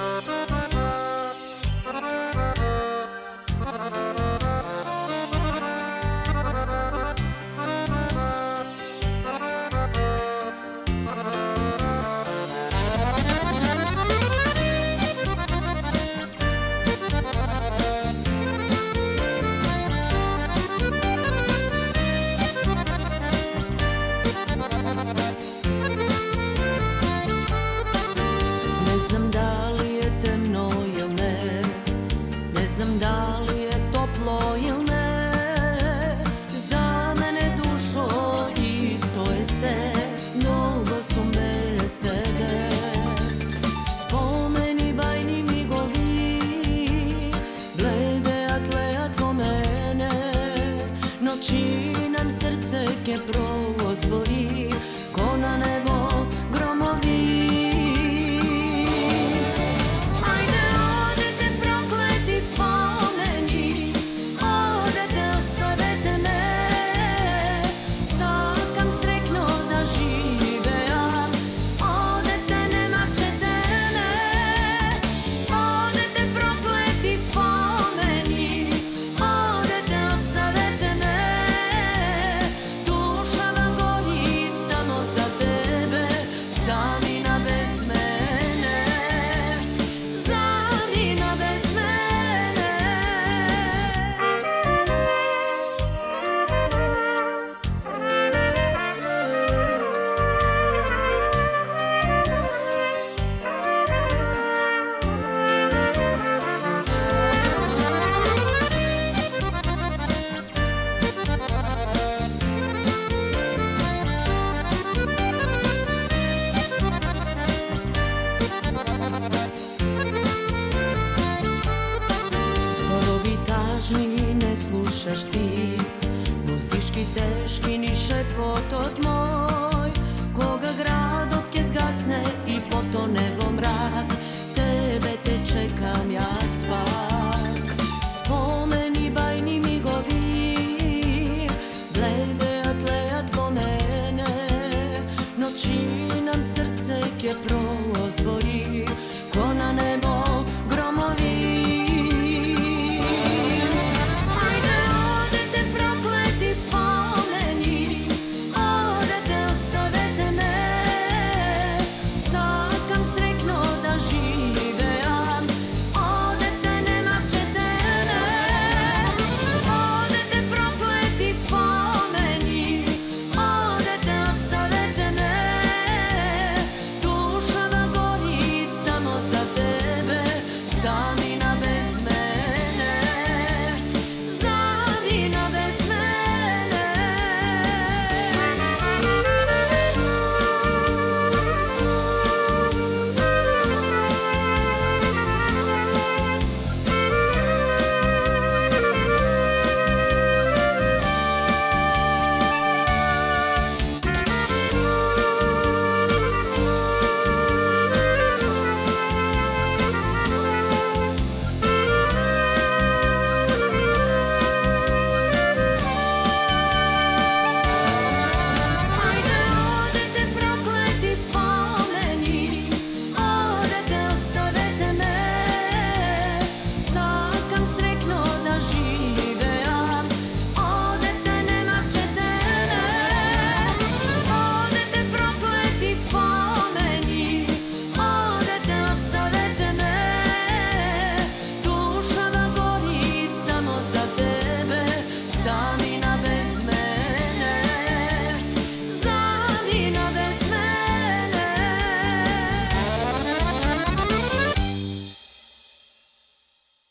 Ne znam da li je temno ili ne, ne znam da li je toplo ili ne. Za mene dušo isto je sve, mnogo su bez tebe. Spomeni bajni migovi, blede atleja tvo mene. Noći nam srce ke prozbori, ko na nebo gromovi. Ne slušaš ti, vostiški teški ni šepotot moj. Koga grad otke zgasne i potone vo mrak, tebe te čekam ja spak. Spomeni bajni migovi, blede atleja tvo mene. Noći nam srce ke